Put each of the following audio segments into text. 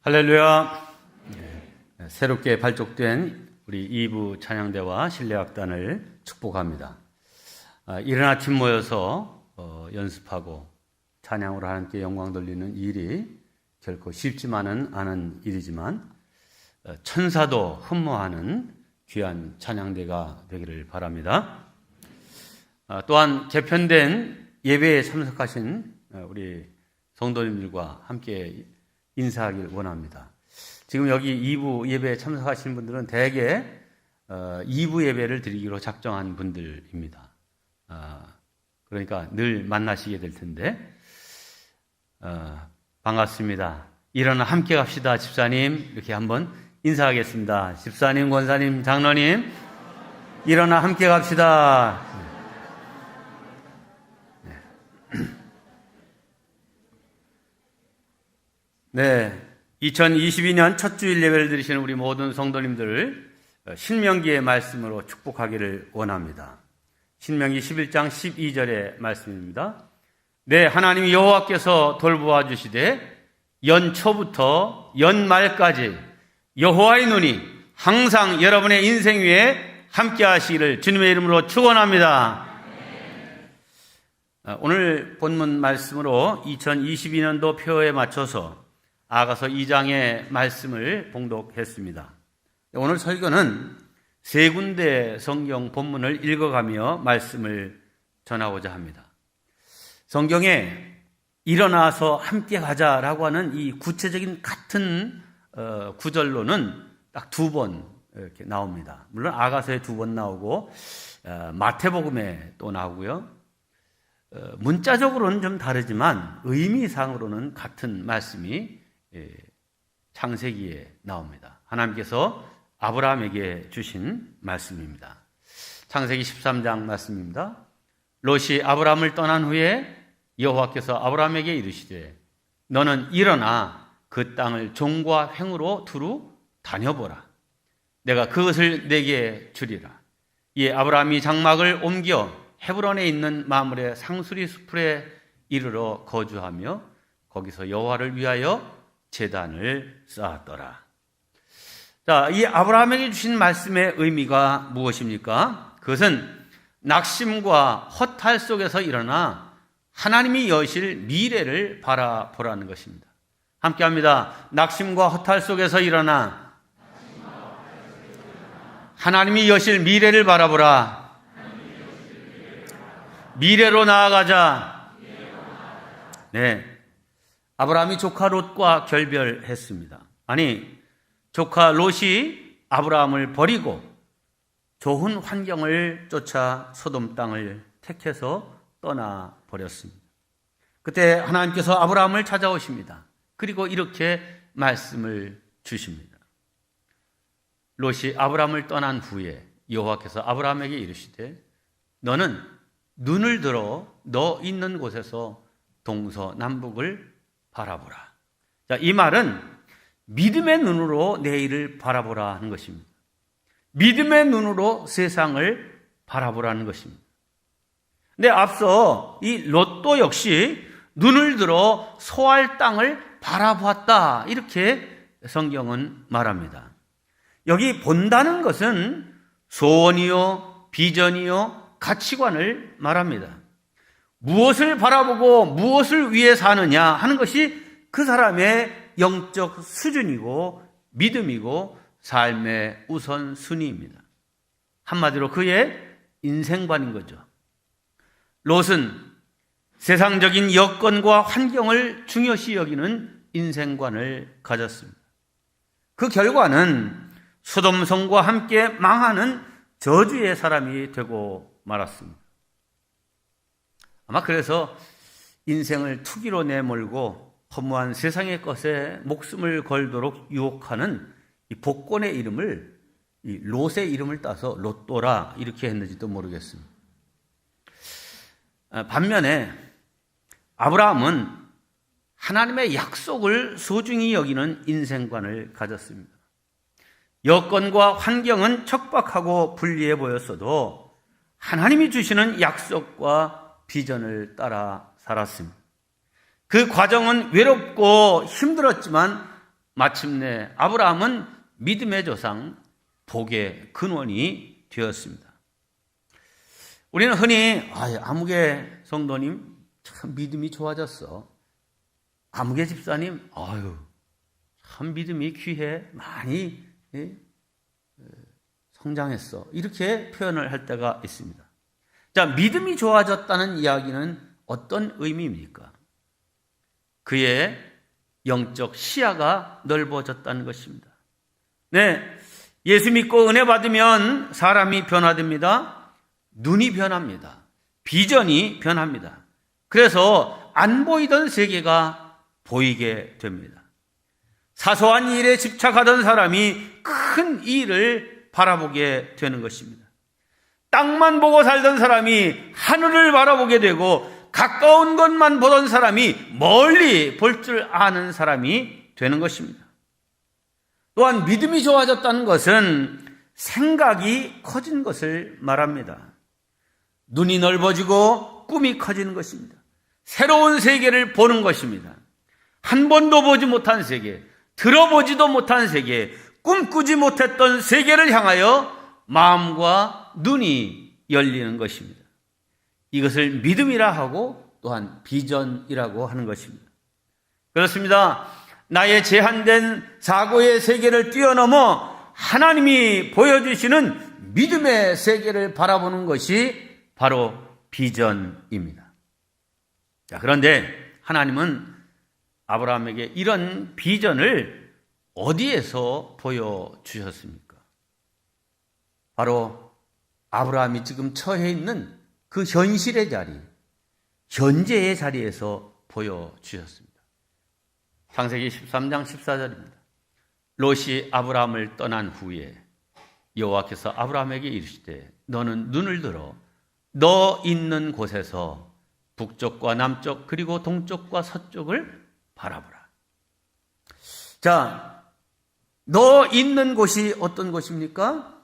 할렐루야. 새롭게 발족된 우리 2부 찬양대와 실내악단을 축복합니다. 이른 아침 모여서 연습하고 찬양으로 하나님께 영광 돌리는 일이 결코 쉽지만은 않은 일이지만 천사도 흠모하는 귀한 찬양대가 되기를 바랍니다. 또한 개편된 예배에 참석하신 우리 성도님들과 함께 인사하길 원합니다. 지금 여기 2부 예배에 참석하시는 분들은 대개 2부 예배를 드리기로 작정한 분들입니다. 그러니까 늘 만나시게 될 텐데 반갑습니다. 일어나 함께 갑시다 집사님 이렇게 한번 인사하겠습니다. 집사님, 권사님, 장로님 일어나 함께 갑시다. 네, 2022년 첫 주일 예배를 드리시는 우리 모든 성도님들을 신명기의 말씀으로 축복하기를 원합니다. 신명기 11장 12절의 말씀입니다. 네, 하나님 여호와께서 돌보아 주시되 연초부터 연말까지 여호와의 눈이 항상 여러분의 인생 위에 함께 하시기를 주님의 이름으로 축원합니다. 오늘 본문 말씀으로 2022년도 표에 맞춰서 아가서 2장의 말씀을 봉독했습니다. 오늘 설교는 세 군데 성경 본문을 읽어가며 말씀을 전하고자 합니다. 성경에 일어나서 함께 가자라고 하는 이 구체적인 같은 구절로는 딱 두 번 이렇게 나옵니다. 물론 아가서에 두 번 나오고 마태복음에 또 나오고요. 문자적으로는 좀 다르지만 의미상으로는 같은 말씀이 창세기에 나옵니다. 하나님께서 아브라함에게 주신 말씀입니다. 창세기 13장 말씀입니다. 롯이 아브라함을 떠난 후에 여호와께서 아브라함에게 이르시되 너는 일어나 그 땅을 종과 횡으로 두루 다녀보라. 내가 그것을 내게 주리라. 이에 아브라함이 장막을 옮겨 헤브론에 있는 마므레 상수리 숲에 이르러 거주하며 거기서 여호와를 위하여 제단을 쌓았더라. 자, 이 아브라함에게 주신 말씀의 의미가 무엇입니까? 그것은 낙심과 허탈 속에서 일어나 하나님이 여실 미래를 바라보라는 것입니다. 함께 합니다. 낙심과 허탈 속에서 일어나 하나님이 여실 미래를 바라보라. 미래로 나아가자. 네. 아브라함이 조카 롯과 결별했습니다. 아니, 조카 롯이 아브라함을 버리고 좋은 환경을 쫓아 소돔 땅을 택해서 떠나버렸습니다. 그때 하나님께서 아브라함을 찾아오십니다. 그리고 이렇게 말씀을 주십니다. 롯이 아브라함을 떠난 후에 여호와께서 아브라함에게 이르시되 너는 눈을 들어 너 있는 곳에서 동서남북을 바라보라. 자, 이 말은 믿음의 눈으로 내일을 바라보라 하는 것입니다. 믿음의 눈으로 세상을 바라보라는 것입니다. 근데 앞서 이 롯도 역시 눈을 들어 소알 땅을 바라보았다. 이렇게 성경은 말합니다. 여기 본다는 것은 소원이요, 비전이요, 가치관을 말합니다. 무엇을 바라보고 무엇을 위해 사느냐 하는 것이 그 사람의 영적 수준이고 믿음이고 삶의 우선순위입니다. 한마디로 그의 인생관인 거죠. 롯은 세상적인 여건과 환경을 중요시 여기는 인생관을 가졌습니다. 그 결과는 소돔성과 함께 망하는 저주의 사람이 되고 말았습니다. 아마 그래서 인생을 투기로 내몰고 허무한 세상의 것에 목숨을 걸도록 유혹하는 이 복권의 이름을 이 롯의 이름을 따서 롯도라 이렇게 했는지도 모르겠습니다. 반면에 아브라함은 하나님의 약속을 소중히 여기는 인생관을 가졌습니다. 여건과 환경은 척박하고 불리해 보였어도 하나님이 주시는 약속과 비전을 따라 살았습니다. 그 과정은 외롭고 힘들었지만 마침내 아브라함은 믿음의 조상, 복의 근원이 되었습니다. 우리는 흔히 아무개 성도님 참 믿음이 좋아졌어. 아무개 집사님 참 믿음이 귀해. 많이 성장했어. 이렇게 표현을 할 때가 있습니다. 자, 믿음이 좋아졌다는 이야기는 어떤 의미입니까? 그의 영적 시야가 넓어졌다는 것입니다. 네, 예수 믿고 은혜 받으면 사람이 변화됩니다. 눈이 변합니다. 비전이 변합니다. 그래서 안 보이던 세계가 보이게 됩니다. 사소한 일에 집착하던 사람이 큰 일을 바라보게 되는 것입니다. 땅만 보고 살던 사람이 하늘을 바라보게 되고, 가까운 것만 보던 사람이 멀리 볼 줄 아는 사람이 되는 것입니다. 또한 믿음이 좋아졌다는 것은 생각이 커진 것을 말합니다. 눈이 넓어지고 꿈이 커지는 것입니다. 새로운 세계를 보는 것입니다. 한 번도 보지 못한 세계, 들어보지도 못한 세계, 꿈꾸지 못했던 세계를 향하여 마음과 눈이 열리는 것입니다. 이것을 믿음이라 하고 또한 비전이라고 하는 것입니다. 그렇습니다. 나의 제한된 사고의 세계를 뛰어넘어 하나님이 보여주시는 믿음의 세계를 바라보는 것이 바로 비전입니다. 자, 그런데 하나님은 아브라함에게 이런 비전을 어디에서 보여주셨습니까? 바로 아브라함이 지금 처해 있는 그 현실의 자리, 현재의 자리에서 보여주셨습니다. 창세기 13장 14절입니다. 롯이 아브라함을 떠난 후에 여호와께서 아브라함에게 이르시되 너는 눈을 들어 너 있는 곳에서 북쪽과 남쪽 그리고 동쪽과 서쪽을 바라보라. 자, 너 있는 곳이 어떤 곳입니까?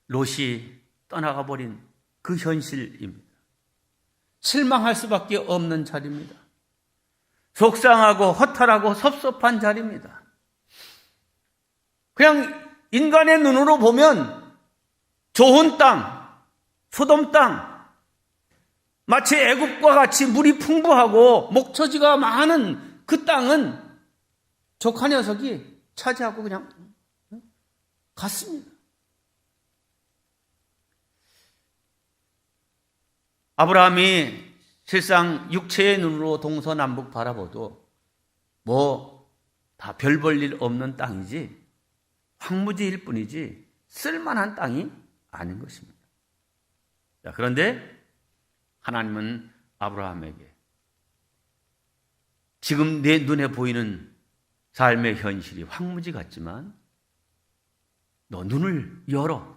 롯이 떠나가 버린 그 현실입니다. 실망할 수밖에 없는 자리입니다. 속상하고 허탈하고 섭섭한 자리입니다. 그냥 인간의 눈으로 보면 좋은 땅, 소돔 땅, 마치 애굽과 같이 물이 풍부하고 목초지가 많은 그 땅은 조카 녀석이 차지하고 그냥 갔습니다. 아브라함이 실상 육체의 눈으로 동서남북 바라봐도 다 별 볼 일 없는 땅이지 황무지일 뿐이지 쓸만한 땅이 아닌 것입니다. 자, 그런데 하나님은 아브라함에게 지금 내 눈에 보이는 삶의 현실이 황무지 같지만 너 눈을 열어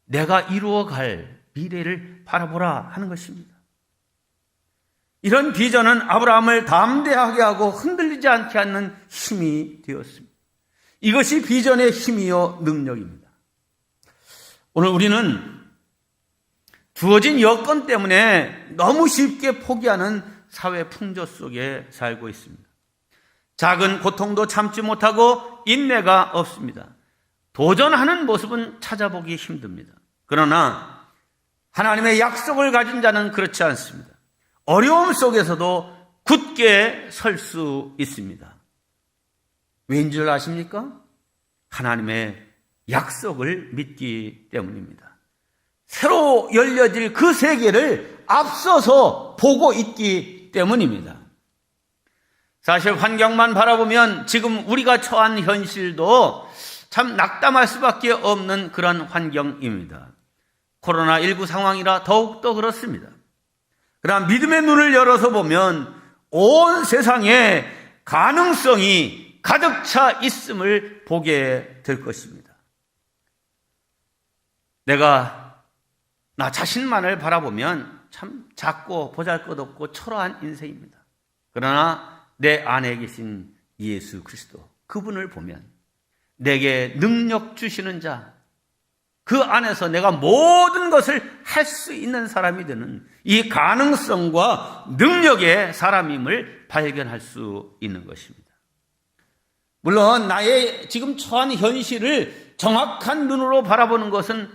내가 이루어갈 미래를 바라보라 하는 것입니다. 이런 비전은 아브라함을 담대하게 하고 흔들리지 않게 하는 힘이 되었습니다. 이것이 비전의 힘이요 능력입니다. 오늘 우리는 주어진 여건 때문에 너무 쉽게 포기하는 사회 풍조 속에 살고 있습니다. 작은 고통도 참지 못하고 인내가 없습니다. 도전하는 모습은 찾아보기 힘듭니다. 그러나 하나님의 약속을 가진 자는 그렇지 않습니다. 어려움 속에서도 굳게 설 수 있습니다. 왜인 줄 아십니까? 하나님의 약속을 믿기 때문입니다. 새로 열려질 그 세계를 앞서서 보고 있기 때문입니다. 사실 환경만 바라보면 지금 우리가 처한 현실도 참 낙담할 수밖에 없는 그런 환경입니다. 코로나19 상황이라 더욱더 그렇습니다. 그러나 믿음의 눈을 열어서 보면 온 세상에 가능성이 가득 차 있음을 보게 될 것입니다. 내가 나 자신만을 바라보면 참 작고 보잘것없고 초라한 인생입니다. 그러나 내 안에 계신 예수 그리스도, 그분을 보면 내게 능력 주시는 자, 그 안에서 내가 모든 것을 할 수 있는 사람이 되는 이 가능성과 능력의 사람임을 발견할 수 있는 것입니다. 물론 나의 지금 처한 현실을 정확한 눈으로 바라보는 것은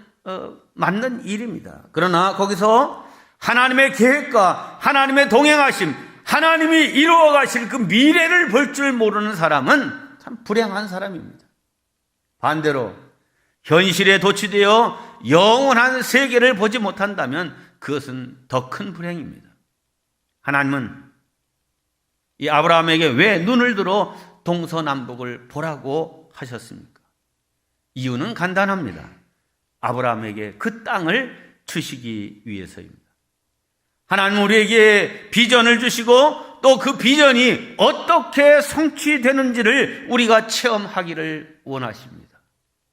맞는 일입니다. 그러나 거기서 하나님의 계획과 하나님의 동행하심, 하나님이 이루어 가실 그 미래를 볼 줄 모르는 사람은 참 불행한 사람입니다. 반대로 현실에 도취되어 영원한 세계를 보지 못한다면 그것은 더 큰 불행입니다. 하나님은 이 아브라함에게 왜 눈을 들어 동서남북을 보라고 하셨습니까? 이유는 간단합니다. 아브라함에게 그 땅을 주시기 위해서입니다. 하나님은 우리에게 비전을 주시고 또 그 비전이 어떻게 성취되는지를 우리가 체험하기를 원하십니다.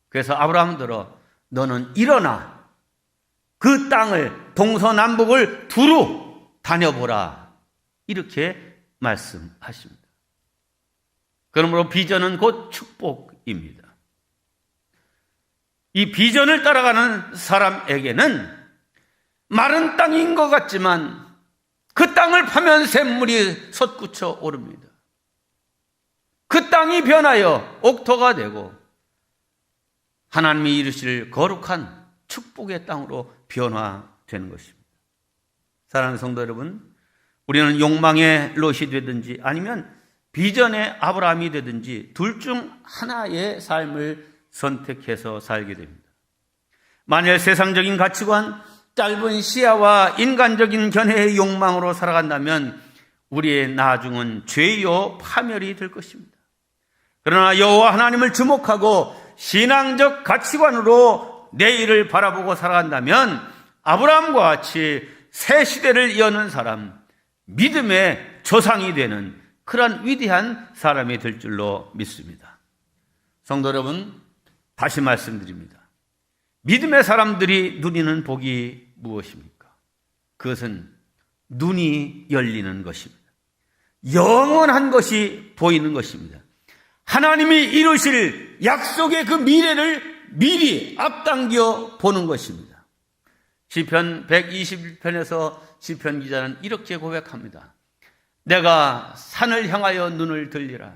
그래서 아브라함들어 너는 일어나 그 땅을 동서남북을 두루 다녀보라 이렇게 말씀하십니다. 그러므로 비전은 곧 축복입니다. 이 비전을 따라가는 사람에게는 마른 땅인 것 같지만 그 땅을 파면 샘물이 솟구쳐 오릅니다. 그 땅이 변하여 옥토가 되고 하나님이 이루실 거룩한 축복의 땅으로 변화되는 것입니다. 사랑하는 성도 여러분, 우리는 욕망의 롯이 되든지 아니면 비전의 아브라함이 되든지 둘 중 하나의 삶을 선택해서 살게 됩니다. 만일 세상적인 가치관, 짧은 시야와 인간적인 견해의 욕망으로 살아간다면 우리의 나중은 죄요 파멸이 될 것입니다. 그러나 여호와 하나님을 주목하고 신앙적 가치관으로 내일을 바라보고 살아간다면 아브라함과 같이 새 시대를 여는 사람, 믿음의 조상이 되는 그런 위대한 사람이 될 줄로 믿습니다. 성도 여러분, 다시 말씀드립니다. 믿음의 사람들이 누리는 복이 무엇입니까? 그것은 눈이 열리는 것입니다. 영원한 것이 보이는 것입니다. 하나님이 이루실 약속의 그 미래를 미리 앞당겨 보는 것입니다. 시편 121편에서 시편 기자는 이렇게 고백합니다. 내가 산을 향하여 눈을 들리라.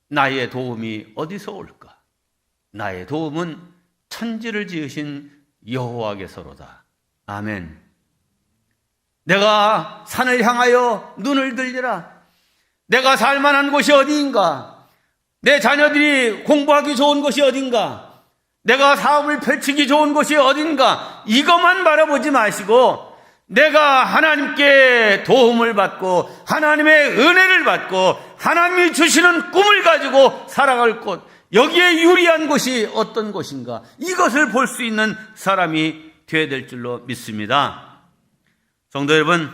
나의 도움이 어디서 올까? 나의 도움은 천지를 지으신 여호와께서로다. 아멘. 내가 산을 향하여 눈을 들리라. 내가 살만한 곳이 어디인가? 내 자녀들이 공부하기 좋은 곳이 어딘가? 내가 사업을 펼치기 좋은 곳이 어딘가? 이것만 바라보지 마시고 내가 하나님께 도움을 받고 하나님의 은혜를 받고 하나님이 주시는 꿈을 가지고 살아갈 곳, 여기에 유리한 곳이 어떤 곳인가? 이것을 볼 수 있는 사람이 되어야 될 줄로 믿습니다. 성도 여러분,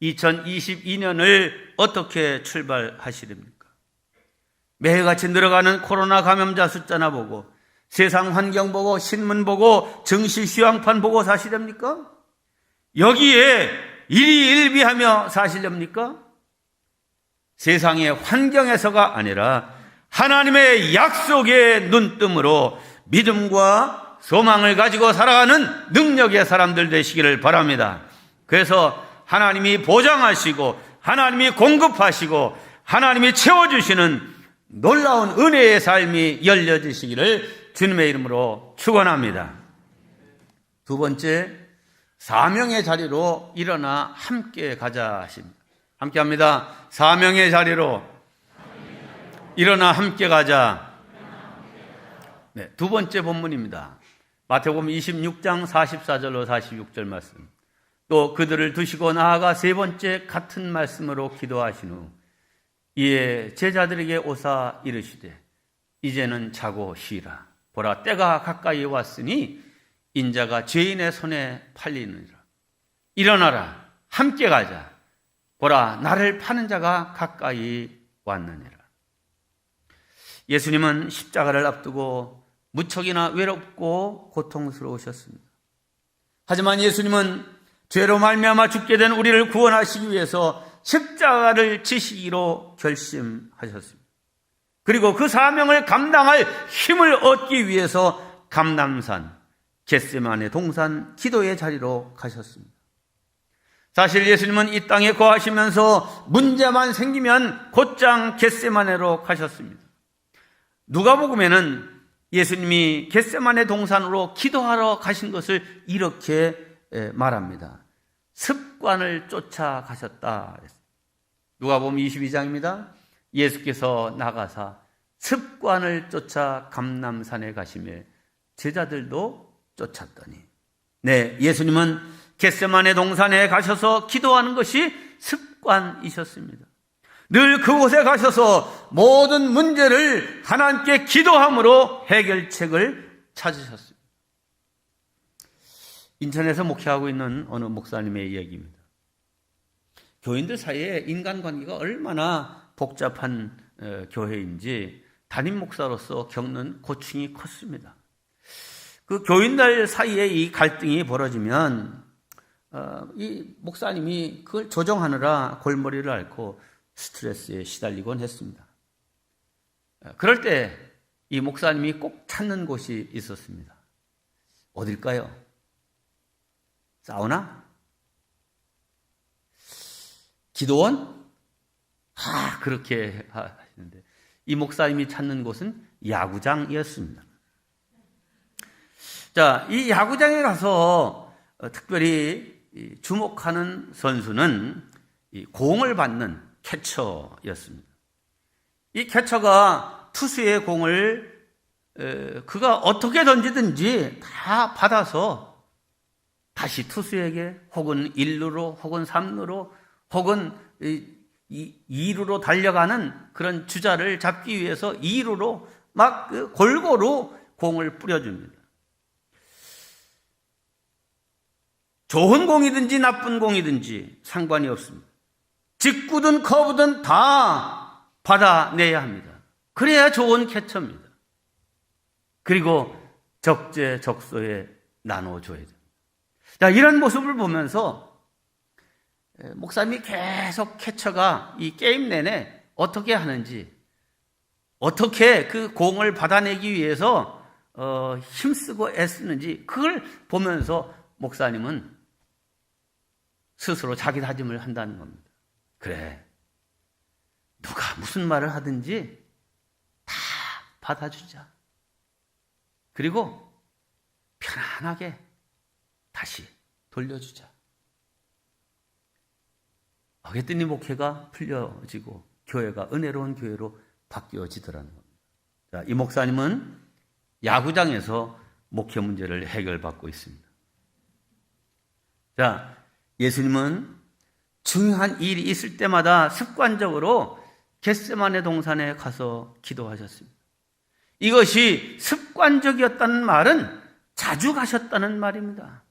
2022년을 어떻게 출발하시렵니까? 매일같이 늘어가는 코로나 감염자 숫자나 보고 세상 환경 보고 신문 보고 증시 시황판 보고 사시렵니까? 여기에 일희일비하며 사시렵니까? 세상의 환경에서가 아니라 하나님의 약속의 눈뜸으로 믿음과 소망을 가지고 살아가는 능력의 사람들 되시기를 바랍니다. 그래서 하나님이 보장하시고 하나님이 공급하시고 하나님이 채워주시는 놀라운 은혜의 삶이 열려지시기를 주님의 이름으로 축원합니다. 두 번째, 사명의 자리로 일어나 함께 가자 하십니다. 함께 합니다. 사명의 자리로 일어나 함께 가자. 네, 두 번째 본문입니다. 마태복음 26장 44절로 46절 말씀. 또 그들을 두시고 나아가 세 번째 같은 말씀으로 기도하신 후 이에 제자들에게 오사 이르시되 이제는 자고 쉬라. 보라, 때가 가까이 왔으니 인자가 죄인의 손에 팔리느니라. 일어나라, 함께 가자. 보라, 나를 파는 자가 가까이 왔느니라. 예수님은 십자가를 앞두고 무척이나 외롭고 고통스러우셨습니다. 하지만 예수님은 죄로 말미암아 죽게 된 우리를 구원하시기 위해서 십자가를 지시기로 결심하셨습니다. 그리고 그 사명을 감당할 힘을 얻기 위해서 감람산, 겟세마네 동산 기도의 자리로 가셨습니다. 사실 예수님은 이 땅에 거하시면서 문제만 생기면 곧장 겟세마네로 가셨습니다. 누가복음에는 예수님이 겟세마네 동산으로 기도하러 가신 것을 이렇게 말합니다. 습관을 쫓아가셨다. 누가복음 22장입니다. 예수께서 나가사 습관을 쫓아 감람산에 가시며 제자들도 쫓았더니. 네, 예수님은 겟세마네 동산에 가셔서 기도하는 것이 습관이셨습니다. 늘 그곳에 가셔서 모든 문제를 하나님께 기도함으로 해결책을 찾으셨습니다. 인천에서 목회하고 있는 어느 목사님의 이야기입니다. 교인들 사이에 인간관계가 얼마나 복잡한 교회인지 담임 목사로서 겪는 고충이 컸습니다. 그 교인들 사이에 이 갈등이 벌어지면 이 목사님이 그걸 조정하느라 골머리를 앓고 스트레스에 시달리곤 했습니다. 그럴 때 이 목사님이 꼭 찾는 곳이 있었습니다. 어딜까요? 사우나? 기도원? 그렇게 하시는데 이 목사님이 찾는 곳은 야구장이었습니다. 자, 이 야구장에 가서 특별히 주목하는 선수는 이 공을 받는 캐쳐였습니다. 이 캐쳐가 투수의 공을 그가 어떻게 던지든지 다 받아서 다시 투수에게 혹은 1루로 혹은 3루로 혹은 2루로 달려가는 그런 주자를 잡기 위해서 2루로 막 골고루 공을 뿌려줍니다. 좋은 공이든지 나쁜 공이든지 상관이 없습니다. 직구든 커브든 다 받아내야 합니다. 그래야 좋은 캐쳐입니다. 그리고 적재적소에 나눠줘야 됩니다. 자, 이런 모습을 보면서 목사님이 계속 캐쳐가 이 게임 내내 어떻게 하는지, 어떻게 그 공을 받아내기 위해서 힘쓰고 애쓰는지 그걸 보면서 목사님은 스스로 자기 다짐을 한다는 겁니다. 그래, 누가 무슨 말을 하든지 다 받아주자. 그리고 편안하게 다시 돌려주자. 어쨌든 이 목회가 풀려지고 교회가 은혜로운 교회로 바뀌어지더라는 겁니다. 자, 이 목사님은 야구장에서 목회 문제를 해결받고 있습니다. 자, 예수님은 중요한 일이 있을 때마다 습관적으로 겟세마네 동산에 가서 기도하셨습니다. 이것이 습관적이었다는 말은 자주 가셨다는 말입니다.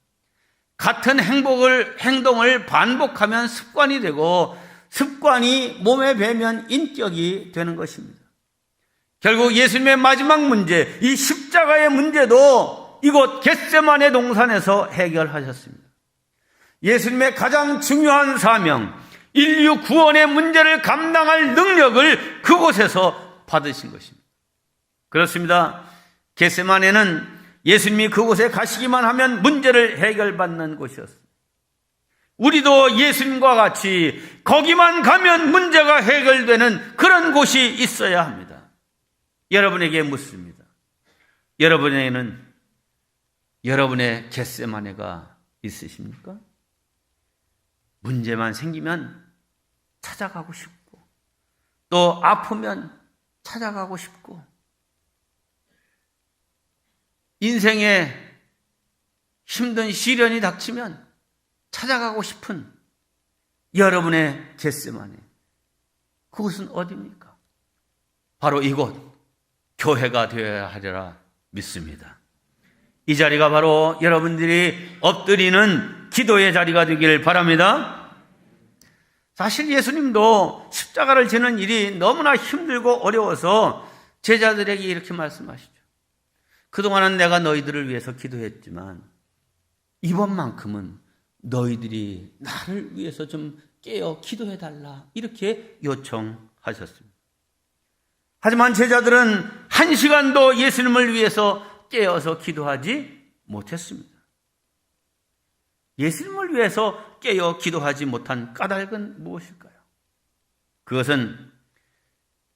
같은 행동을 반복하면 습관이 되고 습관이 몸에 배면 인격이 되는 것입니다. 결국 예수님의 마지막 문제, 이 십자가의 문제도 이곳 겟세마네 동산에서 해결하셨습니다. 예수님의 가장 중요한 사명, 인류 구원의 문제를 감당할 능력을 그곳에서 받으신 것입니다. 그렇습니다. 겟세마네는 예수님이 그곳에 가시기만 하면 문제를 해결받는 곳이었습니다. 우리도 예수님과 같이 거기만 가면 문제가 해결되는 그런 곳이 있어야 합니다. 여러분에게 묻습니다. 여러분에게는 여러분의 겟세마네가 있으십니까? 문제만 생기면 찾아가고 싶고, 또 아프면 찾아가고 싶고, 인생에 힘든 시련이 닥치면 찾아가고 싶은 여러분의 겟세마네, 그곳은 어디입니까? 바로 이곳 교회가 되어야 하리라 믿습니다. 이 자리가 바로 여러분들이 엎드리는 기도의 자리가 되길 바랍니다. 사실 예수님도 십자가를 지는 일이 너무나 힘들고 어려워서 제자들에게 이렇게 말씀하시죠. 그동안은 내가 너희들을 위해서 기도했지만 이번만큼은 너희들이 나를 위해서 좀 깨어 기도해달라, 이렇게 요청하셨습니다. 하지만 제자들은 한 시간도 예수님을 위해서 깨어서 기도하지 못했습니다. 예수님을 위해서 깨어 기도하지 못한 까닭은 무엇일까요? 그것은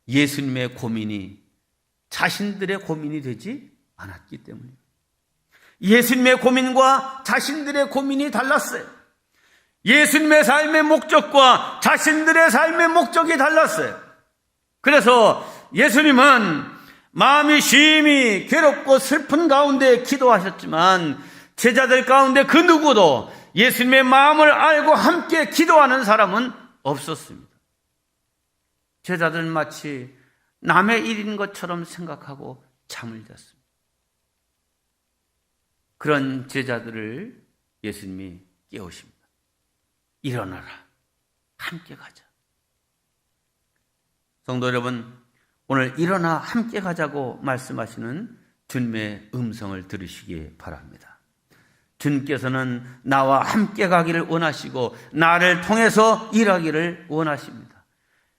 예수님의 고민이 자신들의 고민이 되지 않았기 때문입니다. 예수님의 고민과 자신들의 고민이 달랐어요. 예수님의 삶의 목적과 자신들의 삶의 목적이 달랐어요. 그래서 예수님은 마음이 심히 괴롭고 슬픈 가운데 기도하셨지만 제자들 가운데 그 누구도 예수님의 마음을 알고 함께 기도하는 사람은 없었습니다. 제자들은 마치 남의 일인 것처럼 생각하고 잠을 잤습니다. 그런 제자들을 예수님이 깨우십니다. 일어나라, 함께 가자. 성도 여러분, 오늘 일어나 함께 가자고 말씀하시는 주님의 음성을 들으시기 바랍니다. 주님께서는 나와 함께 가기를 원하시고 나를 통해서 일하기를 원하십니다.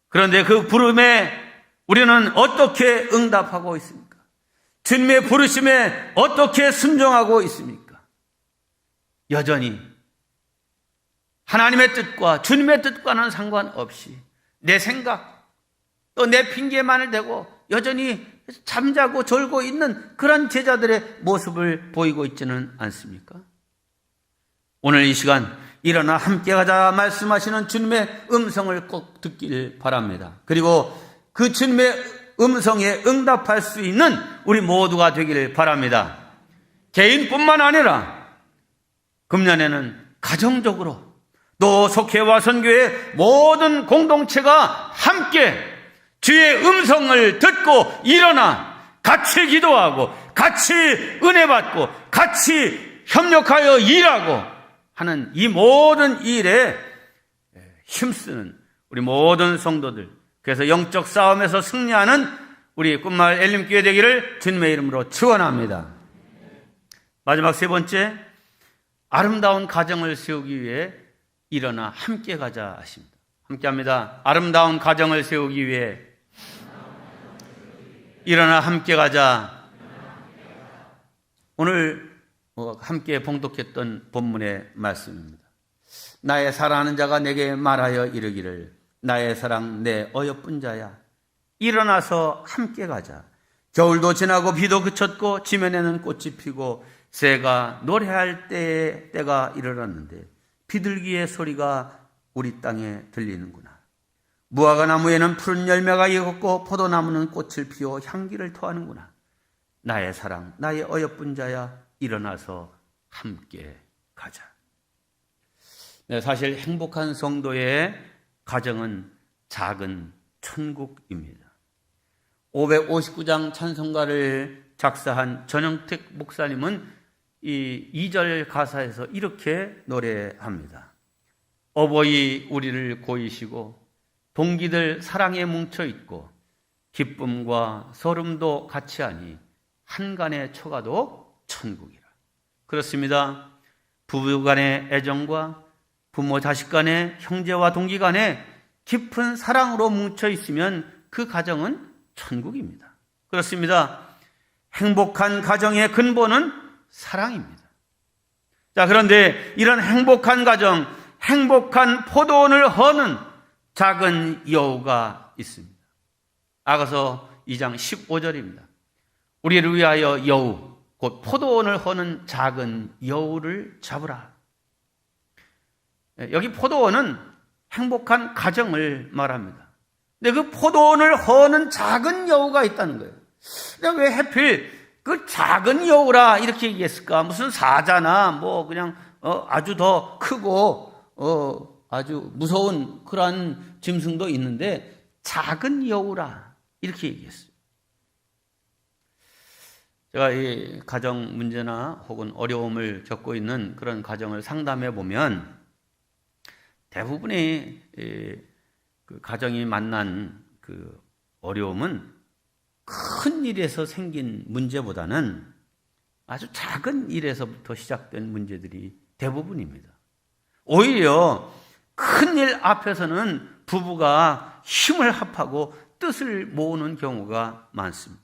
그런데 그 부름에 우리는 어떻게 응답하고 있습니까? 주님의 부르심에 어떻게 순종하고 있습니까? 여전히 하나님의 뜻과 주님의 뜻과는 상관없이 내 생각 또 내 핑계만을 대고 여전히 잠자고 졸고 있는 그런 제자들의 모습을 보이고 있지는 않습니까? 오늘 이 시간 일어나 함께 가자 말씀하시는 주님의 음성을 꼭 듣길 바랍니다. 그리고 그 주님의 음성에 응답할 수 있는 우리 모두가 되기를 바랍니다. 개인뿐만 아니라 금년에는 가정적으로 또 속회와 선교의 모든 공동체가 함께 주의 음성을 듣고 일어나 같이 기도하고 같이 은혜 받고 같이 협력하여 일하고 하는 이 모든 일에 힘쓰는 우리 모든 성도들, 그래서 영적 싸움에서 승리하는 우리 꿈마을 엘림교회 되기를 주님의 이름으로 축원합니다. 마지막 세 번째, 아름다운 가정을 세우기 위해 일어나 함께 가자 하십니다. 함께 합니다. 아름다운 가정을 세우기 위해 일어나 함께 가자. 오늘 함께 봉독했던 본문의 말씀입니다. 나의 사랑하는 자가 내게 말하여 이르기를 나의 사랑 내 어여쁜 자야 일어나서 함께 가자. 겨울도 지나고 비도 그쳤고 지면에는 꽃이 피고 새가 노래할 때가 이르렀는데 비둘기의 소리가 우리 땅에 들리는구나. 무화과 나무에는 푸른 열매가 익었고 포도나무는 꽃을 피워 향기를 토하는구나. 나의 사랑 나의 어여쁜 자야 일어나서 함께 가자. 네, 사실 행복한 성도의 가정은 작은 천국입니다. 559장 찬송가를 작사한 전영택 목사님은 이 2절 가사에서 이렇게 노래합니다. 어버이 우리를 고이시고 동기들 사랑에 뭉쳐있고 기쁨과 소름도 같이 하니 한간의 초가도 천국이라. 그렇습니다. 부부 간의 애정과 부모 자식 간의 형제와 동기 간의 깊은 사랑으로 뭉쳐있으면 그 가정은 천국입니다. 그렇습니다. 행복한 가정의 근본은 사랑입니다. 자, 그런데 이런 행복한 가정, 행복한 포도원을 허는 작은 여우가 있습니다. 아가서 2장 15절입니다. 우리를 위하여 여우, 곧 포도원을 허는 작은 여우를 잡으라. 여기 포도원은 행복한 가정을 말합니다. 근데 그 포도원을 허는 작은 여우가 있다는 거예요. 근데 왜 하필 그 작은 여우라 이렇게 얘기했을까? 무슨 사자나 뭐 그냥 아주 더 크고 아주 무서운 그러한 짐승도 있는데 작은 여우라 이렇게 얘기했어요. 제가 이 가정 문제나 혹은 어려움을 겪고 있는 그런 가정을 상담해 보면 대부분의 그 가정이 만난 그 어려움은 큰 일에서 생긴 문제보다는 아주 작은 일에서부터 시작된 문제들이 대부분입니다. 오히려 큰 일 앞에서는 부부가 힘을 합하고 뜻을 모으는 경우가 많습니다.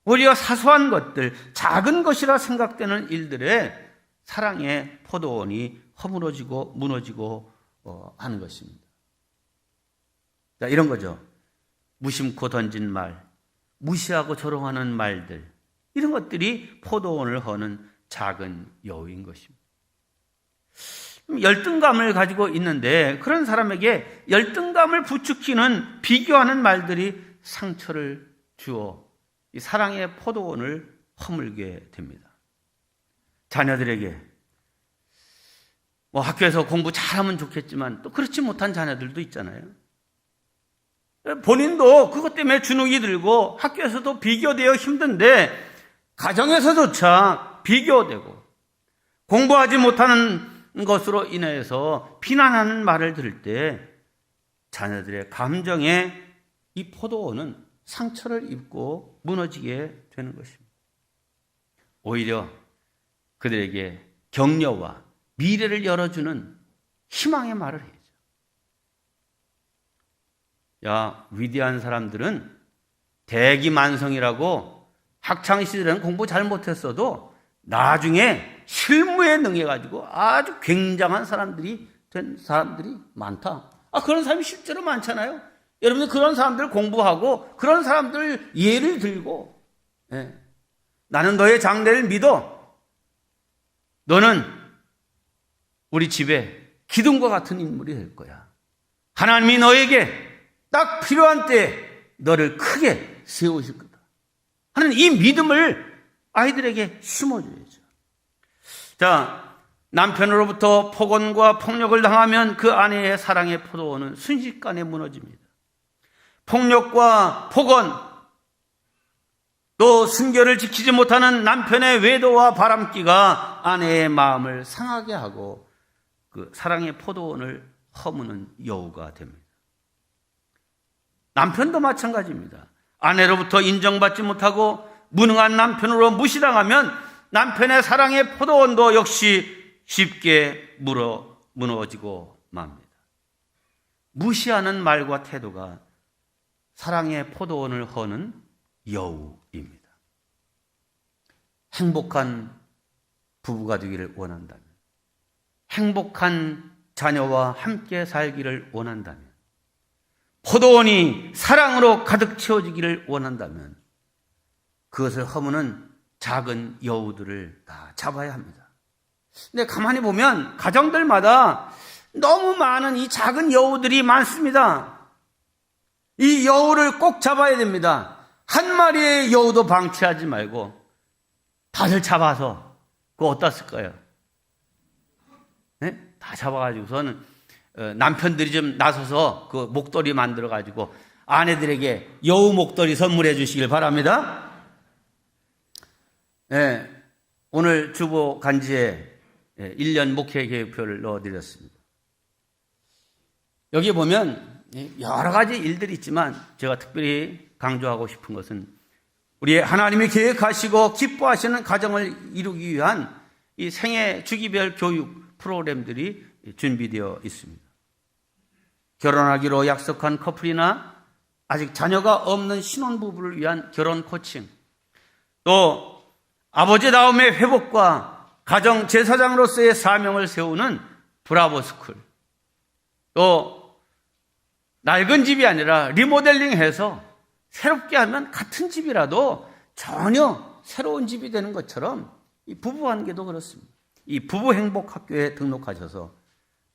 오히려 사소한 것들, 작은 것이라 생각되는 일들에 사랑의 포도원이 허물어지고 무너지고 하는 것입니다. 자, 이런 거죠. 무심코 던진 말, 무시하고 조롱하는 말들, 이런 것들이 포도원을 허는 작은 여우인 것입니다. 열등감을 가지고 있는데 그런 사람에게 열등감을 부추기는 비교하는 말들이 상처를 주어 이 사랑의 포도원을 허물게 됩니다. 자녀들에게 학교에서 공부 잘하면 좋겠지만 또 그렇지 못한 자녀들도 있잖아요. 본인도 그것 때문에 주눅이 들고 학교에서도 비교되어 힘든데 가정에서조차 비교되고 공부하지 못하는 것으로 인해서 비난하는 말을 들을 때 자녀들의 감정에 이 포도원은 상처를 입고 무너지게 되는 것입니다. 오히려 그들에게 격려와 미래를 열어주는 희망의 말을 해야죠. 야, 위대한 사람들은 대기만성이라고 학창시절에는 공부 잘 못했어도 나중에 실무에 능해가지고 아주 굉장한 사람들이 된 사람들이 많다. 그런 사람이 실제로 많잖아요. 여러분들 그런 사람들 공부하고 그런 사람들 예를 들고 나는 너의 장래를 믿어. 너는 우리 집에 기둥과 같은 인물이 될 거야. 하나님이 너에게 딱 필요한 때에 너를 크게 세우실 거다 하는 이 믿음을 아이들에게 심어줘야죠. 자, 남편으로부터 폭언과 폭력을 당하면 그 아내의 사랑의 포도원은 순식간에 무너집니다. 폭력과 폭언, 또 순결을 지키지 못하는 남편의 외도와 바람기가 아내의 마음을 상하게 하고 그 사랑의 포도원을 허무는 여우가 됩니다. 남편도 마찬가지입니다. 아내로부터 인정받지 못하고 무능한 남편으로 무시당하면 남편의 사랑의 포도원도 역시 쉽게 무너지고 맙니다. 무시하는 말과 태도가 사랑의 포도원을 허는 여우입니다. 행복한 부부가 되기를 원한다면, 행복한 자녀와 함께 살기를 원한다면, 포도원이 사랑으로 가득 채워지기를 원한다면 그것을 허무는 작은 여우들을 다 잡아야 합니다. 근데 가만히 보면 가정들마다 너무 많은 이 작은 여우들이 많습니다. 이 여우를 꼭 잡아야 됩니다. 한 마리의 여우도 방치하지 말고 다들 잡아서 그거 어디다 쓸까요? 네? 다 잡아가지고서는 남편들이 좀 나서서 그 목도리 만들어가지고 아내들에게 여우 목도리 선물해 주시길 바랍니다. 네, 오늘 주보 간지에 1년 목회 계획표를 넣어드렸습니다. 여기 보면 여러 가지 일들이 있지만 제가 특별히 강조하고 싶은 것은 우리 하나님이 계획하시고 기뻐하시는 가정을 이루기 위한 이 생애 주기별 교육 프로그램들이 준비되어 있습니다. 결혼하기로 약속한 커플이나 아직 자녀가 없는 신혼부부를 위한 결혼 코칭, 또 아버지다움의 회복과 가정 제사장으로서의 사명을 세우는 브라보스쿨, 또 낡은 집이 아니라 리모델링해서 새롭게 하면 같은 집이라도 전혀 새로운 집이 되는 것처럼 이 부부관계도 그렇습니다. 이 부부행복학교에 등록하셔서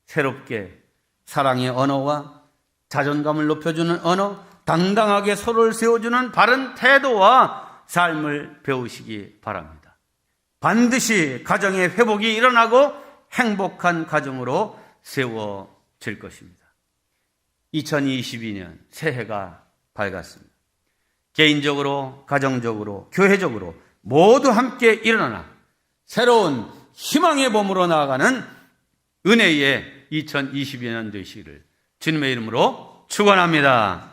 새롭게 사랑의 언어와 자존감을 높여주는 언어, 당당하게 서로를 세워주는 바른 태도와 삶을 배우시기 바랍니다. 반드시 가정의 회복이 일어나고 행복한 가정으로 세워질 것입니다. 2022년 새해가 밝았습니다. 개인적으로, 가정적으로, 교회적으로 모두 함께 일어나 새로운 희망의 봄으로 나아가는 은혜의 2022년 되시기를 주님의 이름으로 축원합니다.